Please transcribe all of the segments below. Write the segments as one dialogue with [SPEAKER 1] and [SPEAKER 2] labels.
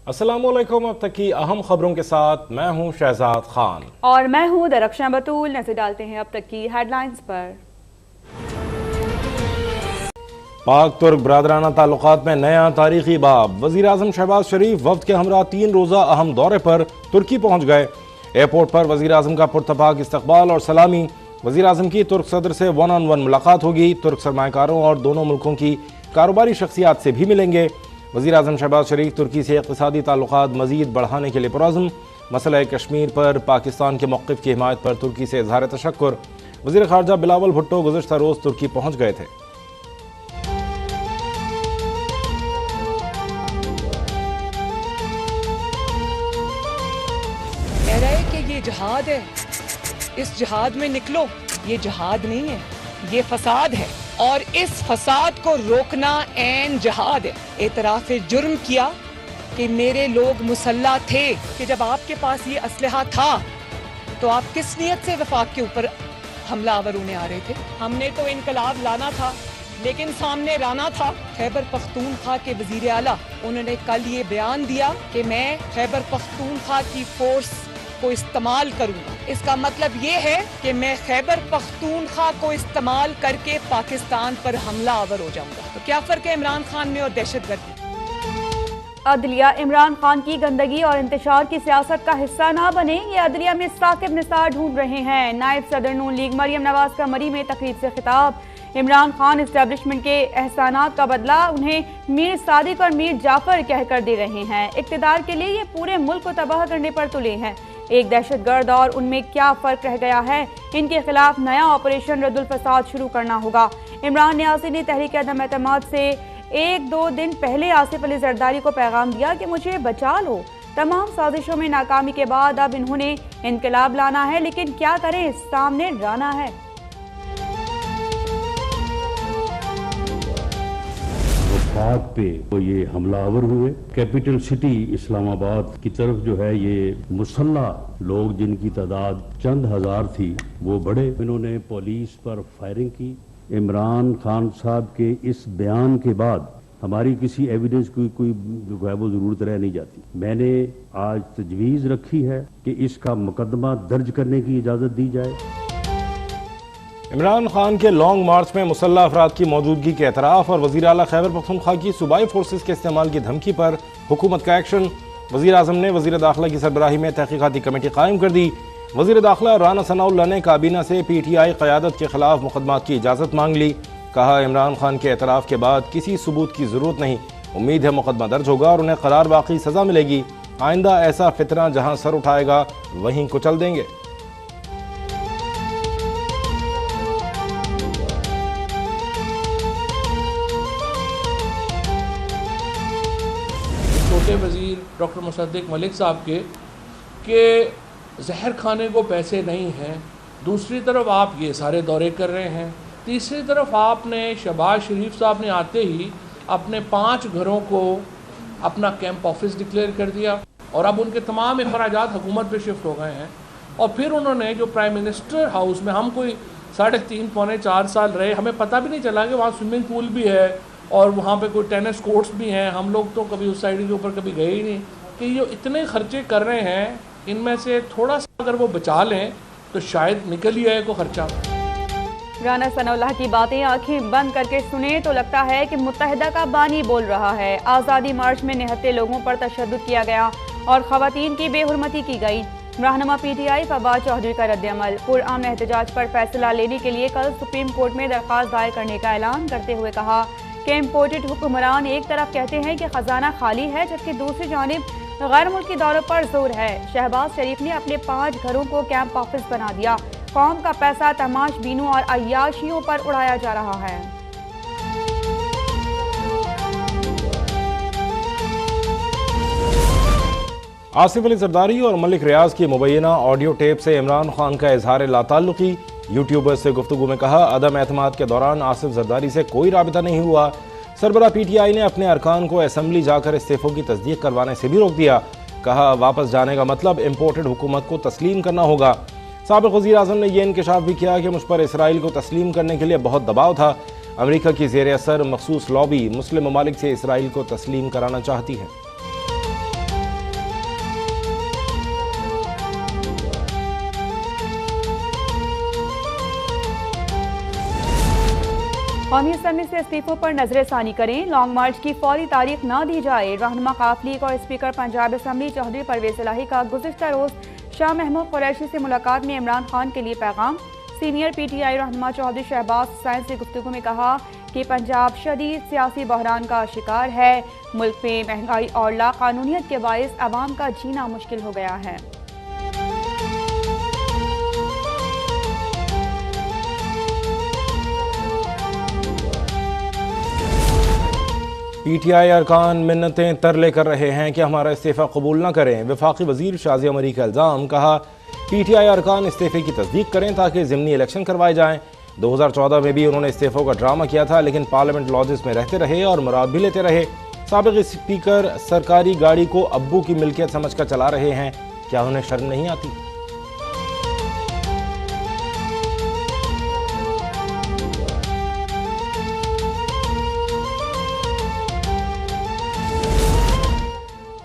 [SPEAKER 1] अस्सलामुअलैकुम। अब तक की अहम खबरों के साथ मैं हूं शहजाद खान
[SPEAKER 2] और मैं हूं दरख्शां बतूल। नजर डालते हैं अब तक की हेडलाइंस पर।
[SPEAKER 1] पाक तुर्क बरादराना ताल्लुकात में नया तारीखी बाब। वजीर आजम शहबाज शरीफ वफ्द के हमरा 3 रोजा अहम दौरे पर तुर्की पहुंच गए। एयरपोर्ट पर वजीर आजम का पुरतपाक इस्तकबाल और सलामी। वजीर आजम की तुर्क सदर से 1-on-1 मुलाकात होगी। तुर्क सरमाकारों और दोनों मुल्कों की कारोबारी शख्सियात से भी मिलेंगे। वज़ीर आज़म शहबाज शरीफ तुर्की से इक़्तिसादी ताल्लुकात मज़ीद बढ़ाने के लिए पुरअज़्म। मसला कश्मीर पर पाकिस्तान के मौक़िफ़ की हिमायत पर तुर्की से इज़हार तशक्कुर। वज़ीर ख़ारजा बिलावल भुट्टो गुज़िश्ता रोज़ तुर्की पहुँच गए थे।
[SPEAKER 3] कह रहे कि ये जिहाद है, इस जिहाद में निकलो। ये जिहाद नहीं है, ये फसाद है और इस फसाद को रोकना ऐन जिहाद है। एतराफ़ जुर्म किया कि मेरे लोग मुसल्ला थे, कि जब आपके पास ये असलहा था तो आप किस नीयत से वफाक के ऊपर हमला आवर होने आ रहे थे। हमने तो इनकलाब लाना था लेकिन सामने राना था। खैबर पख्तूनख्वा के वजीर आला उन्होंने कल ये बयान दिया कि मैं खैबर पख्तूनख्वा की फोर्स को इस्तेमाल करूंगा। इसका मतलब ये है कि मैं खैबर पख्तूनख्वा को इस्तेमाल करके पाकिस्तान पर हमला आवर हो जाऊंगा। तो क्या फर्क है इमरान खान में और दहशतगर्दी?
[SPEAKER 2] अदलिया इमरान खान की गंदगी और इंतशार की सियासत का हिस्सा ना बने, ये अदलिया में साकिब निसार ढूंढ रहे हैं। नायब सदर नून लीग मरियम नवाज का मरी में तकरीब से खिताब। इमरान खान इस्टेब्लिशमेंट के एहसानात का बदला उन्हें मीर सादिक और मीर जाफर कहकर दे रहे हैं। इक़्तिदार के लिए ये पूरे मुल्क को तबाह करने पर तुले हैं। एक दहशतगर्द और उनमें क्या फ़र्क रह गया है? इनके खिलाफ नया ऑपरेशन रद्दुल फसाद शुरू करना होगा। इमरान न्याज़ी ने तहरीक अदम एतमाद से 1-2 दिन पहले आसिफ अली जरदारी को पैगाम दिया कि मुझे बचा लो। तमाम साजिशों में नाकामी के बाद अब इन्होंने इनकलाब लाना है, लेकिन क्या करें, सामने राना है।
[SPEAKER 4] वफाक पे वो ये हमलावर हुए। कैपिटल सिटी इस्लामाबाद की तरफ जो है ये मुसल्ला लोग जिनकी तादाद चंद हजार थी वो बढ़े। इन्होंने पुलिस पर फायरिंग की। इमरान खान साहब के इस बयान के बाद हमारी किसी एविडेंस की कोई जो है वो जरूरत रह नहीं जाती। मैंने आज तजवीज़ रखी है कि इसका मुकदमा दर्ज करने की इजाज़त दी जाए।
[SPEAKER 1] इमरान खान के लॉन्ग मार्च में मुसल्लह अफराद की मौजूदगी के एतराफ़ और वज़ीर आला खैबर पख्तूनख्वा की सूबाई फोर्सेस के इस्तेमाल की धमकी पर हुकूमत का एक्शन। वज़ीर आज़म ने वज़ीर दाखिला की सरबराही में तहकीकाती कमेटी कायम कर दी। वज़ीर दाखिला राना सनाउल्लाह ने काबीना से PTI क़यादत के खिलाफ मुकदमात की इजाज़त मांग ली। कहा, इमरान खान के एतराफ़ के बाद किसी सबूत की ज़रूरत नहीं। उम्मीद है मुकदमा दर्ज होगा और उन्हें करार वाक़ई सज़ा मिलेगी। आइंदा ऐसा फितना जहाँ सर उठाएगा वहीं कुचल देंगे।
[SPEAKER 5] छोटे वज़ीर डॉक्टर मुसद्दिक मलिक साहब के जहर खाने को पैसे नहीं हैं। दूसरी तरफ आप ये सारे दौरे कर रहे हैं। तीसरी तरफ आपने शहबाज शरीफ साहब ने आते ही अपने 5 घरों को अपना कैंप ऑफिस डिक्लेयर कर दिया और अब उनके तमाम अखराजात हुकूमत पे शिफ्ट हो गए हैं। और फिर उन्होंने जो प्राइम मिनिस्टर हाउस में हम कोई 3.5-4 साल रहे, हमें पता भी नहीं चला कि वहाँ स्विमिंग पूल भी है और वहाँ पे कोई टेनिस कोर्ट्स भी हैं। हम लोग तो कभी उस साइड के ऊपर कभी गए ही नहीं। कि ये इतने खर्चे कर रहे हैं, इनमें से थोड़ा सा अगर वो बचा लें तो शायद निकल ही आए को खर्चा।
[SPEAKER 2] राना सनाउल्लाह की बातें आंखें बंद करके सुने तो लगता है कि मुत्तहिदा का बानी बोल रहा है। आज़ादी मार्च में निहत्ते लोगों पर तशद्दुद किया गया और ख़वातीन की बेहुरमती की गई। रहनुमा PTI फवाद चौधरी का रद्द-ए-अमल। पुरअमन एहतजाज पर फैसला लेने के लिए कल सुप्रीम कोर्ट में दरख्वास्त दायर करने का ऐलान करते हुए कहा कि इम्पोर्टेड हुक्मरान एक तरफ कहते हैं कि खजाना खाली है, जबकि दूसरी जानिब गैर मुल्की दौरों पर जोर है। शहबाज शरीफ ने अपने 5 घरों को कैंप ऑफिस बना दिया। कौम का पैसा तमाशबीनों और अय्याशियों पर उड़ाया जा रहा है।
[SPEAKER 1] आसिफ अली जरदारी और मलिक रियाज की मुबैना ऑडियो टेप से इमरान खान का इजहार लाताल्लुकी। यूट्यूबर से गुफ्तगू में कहा, अदम एतमाद के दौरान आसिफ जरदारी से कोई राबिता नहीं हुआ। सरबरा PTI ने अपने अरकान को असम्बली जाकर इस्तीफों की तस्दीक करवाने से भी रोक दिया। कहा, वापस जाने का मतलब इम्पोर्टेड हुकूमत को तस्लीम करना होगा। साबिक़ वज़ीर आज़म ने यह इंकशाफ भी किया कि मुझ पर इसराइल को तस्लीम करने के लिए बहुत दबाव था। अमेरिका की ज़ेर असर मखसूस लॉबी मुस्लिम ममालिक से इसराइल को तस्लीम कराना चाहती है।
[SPEAKER 2] कौमी असम्बली से इस्तीफों पर नजरसानी करें, लॉन्ग मार्च की फौरी तारीख न दी जाए। रहनुमा काफ लीग और स्पीकर पंजाब असम्बली चौधरी परवेज इलाही का गुज़िश्ता रोज शाह महमूद कुरैशी से मुलाकात में इमरान खान के लिए पैगाम। सीनियर PTI रहनुमा चौधरी शहबाज हुसैन से गुफ्तगू में कहा कि पंजाब शदीद सियासी बहरान का शिकार है। मुल्क में महंगाई और लाकानूनियत के बायस आवाम का जीना मुश्किल हो गया है।
[SPEAKER 1] PTI अरकान मिन्नतें तरले कर रहे हैं कि हमारा इस्तीफ़ा कबूल न करें। वफाकी वजीर शाजिया मरी का इल्ज़ाम, कहा PTI अरकान इस्तीफ़े की तस्दीक करें ताकि ज़िमनी इलेक्शन करवाए जाएं। 2014 में भी उन्होंने इस्तीफ़ों का ड्रामा किया था, लेकिन पार्लियामेंट लॉजेस में रहते रहे और मुराद भी लेते रहे। साबिक़ स्पीकर सरकारी गाड़ी को अब्बू की मिल्कियत समझकर चला रहे हैं, क्या उन्हें शर्म नहीं आती?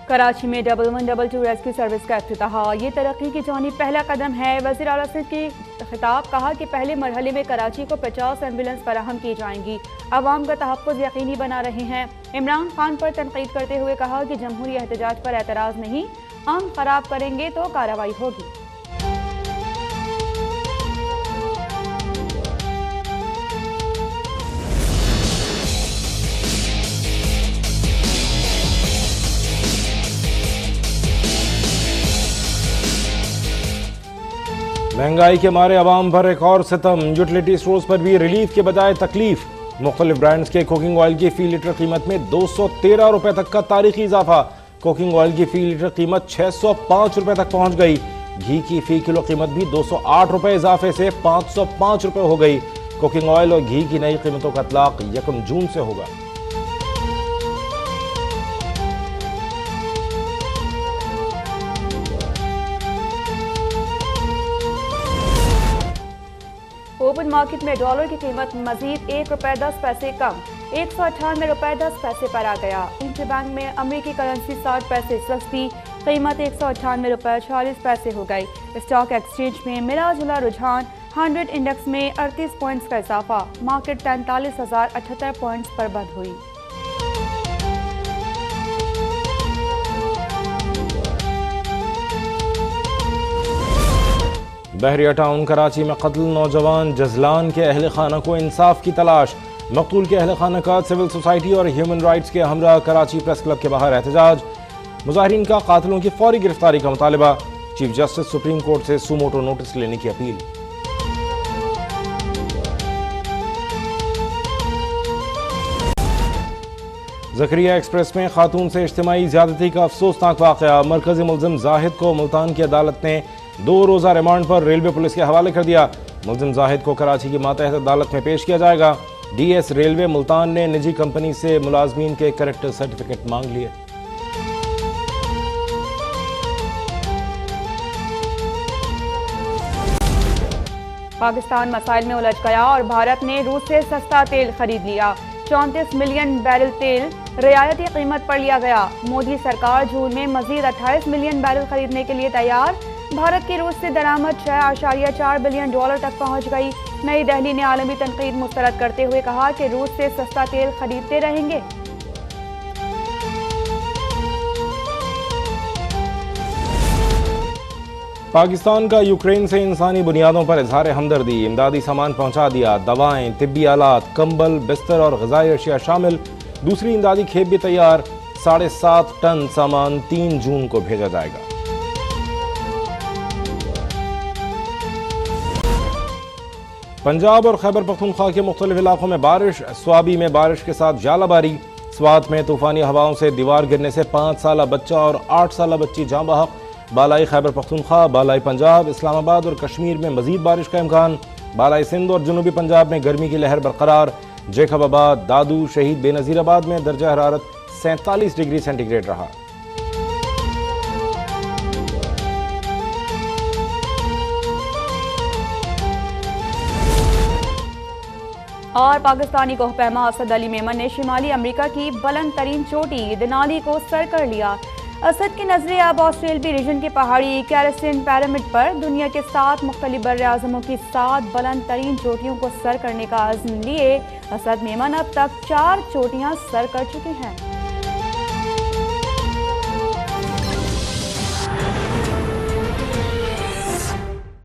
[SPEAKER 2] कराची में 1112 रेस्क्यू सर्विस का इफ्तिताह, ये तरक्की की जानिब पहला कदम है। वज़ीर आला की खिताब, कहा कि पहले मरहले में कराची को 50 एम्बुलेंस फराहम की जाएंगी। अवाम का तहफ़्फ़ुज़ यकीनी बना रहे हैं। इमरान खान पर तनकीद करते हुए कहा कि जमहूरी एहतजाज पर एतराज़ नहीं, अमन खराब करेंगे तो कार्रवाई होगी।
[SPEAKER 1] महंगाई के मारे अवाम पर एक और सितम, यूटिलिटी स्टोर्स पर भी रिलीफ के बजाय तकलीफ। मुख्तलिफ ब्रांड्स के कुकिंग ऑयल की फी लीटर कीमत में 213 रुपए तक का तारीखी इजाफा। कुकिंग ऑयल की फी लीटर कीमत 605 रुपए तक पहुंच गई। घी की फी किलो कीमत भी 208 रुपए इजाफे से 505 रुपए हो गई। कुकिंग ऑयल और घी की नई कीमतों का इतलाक 1 जून से होगा।
[SPEAKER 2] ओपन मार्केट में डॉलर की कीमत मजीद 1 रुपये 10 पैसे कम 198 रुपये 10 पैसे पर आ गया। इंटरबैंक में अमेरिकी करेंसी 60 पैसे सस्ती, कीमत 198 रुपये 40 पैसे हो गई। स्टॉक एक्सचेंज में मिला जुला रुझान, 100 इंडेक्स में 38 पॉइंट्स का इजाफा, मार्केट 43,078 पॉइंट्स पर बंद हुई।
[SPEAKER 1] बहरिया टाउन कराची में कत्ल नौजवान जजलान के अहल खाना को इंसाफ की तलाश। मकतूल के अहल खाना का सिविल सोसाइटी और ह्यूमन राइट्स के हमरा कराची प्रेस क्लब के बाहर एहतजाज। मुजाहिरीन का कातिलों की फौरी गिरफ्तारी का मुतालबा। चीफ जस्टिस सुप्रीम कोर्ट से सुमोटो नोटिस लेने की अपील। जकरिया एक्सप्रेस में खातून से इज्तिमाई ज्यादती का अफसोसनाक वाकया। मरकजी मुलजिम जाहिद को मुल्तान की अदालत ने 2 रोज़ा रिमांड पर रेलवे पुलिस के हवाले कर दिया। मुलजिम जाहिद को कराची की मातहत अदालत में पेश किया जाएगा। DS रेलवे मुल्तान ने निजी कंपनी से मुलाजमीन के कैरेक्टर सर्टिफिकेट मांग लिए।
[SPEAKER 2] पाकिस्तान मसाइल में उलझ गया और भारत ने रूस से सस्ता तेल खरीद लिया। 34 मिलियन बैरल तेल रियायती कीमत पर लिया गया। मोदी सरकार जून में मजीद 28 मिलियन बैरल खरीदने के लिए तैयार। भारत की रूस से दरामद 6.4 बिलियन डॉलर तक पहुंच गई। नई दिल्ली ने आलमी तनकीद मुस्तरद करते हुए कहा कि रूस से सस्ता तेल खरीदते रहेंगे।
[SPEAKER 1] पाकिस्तान का यूक्रेन से इंसानी बुनियादों पर इजहार हमदर्दी। इमदादी सामान पहुंचा दिया। दवाएं, तिब्बी आलात, कंबल, बिस्तर और ग़िज़ाई अशिया शामिल। दूसरी इमदादी खेप भी तैयार। 7.5 टन सामान 3 जून को भेजा जाएगा। पंजाब और खैबर पख्तूनख्वा के मुख्तलिफ इलाकों में बारिश। स्वाबी में बारिश के साथ जालाबारी। स्वात में तूफानी हवाओं से दीवार गिरने से 5 साला बच्चा और 8 साला बच्ची जाँ बहक। बालाई खैबर पख्तूनख्वा, बालाई पंजाब, इस्लामाबाद और कश्मीर में मजीद बारिश का इम्कान। बालाई सिंध और जनूबी पंजाब में गर्मी की लहर बरकरार। जेकबाबाद, दादू, शहीद बेनज़ीराबाद में दर्जा हरारत 47 डिग्री सेंटीग्रेड रहा।
[SPEAKER 2] और पाकिस्तानी कोहपैमा असद अली मेमन ने शिमाली अमेरिका की बुलंद तरीन चोटी देनाली को सर कर लिया। असद की नजरें अब ऑस्ट्रेलियाई रीजन के पहाड़ी कैरस्टियन पिरामिड पर दुनिया के 7 मुख्तलिफ बर्र-ए-आज़मों की 7 बुलंद तरीन चोटियों को सर करने का अज़्म लिए असद मेमन अब तक 4 चोटियां सर कर चुके हैं।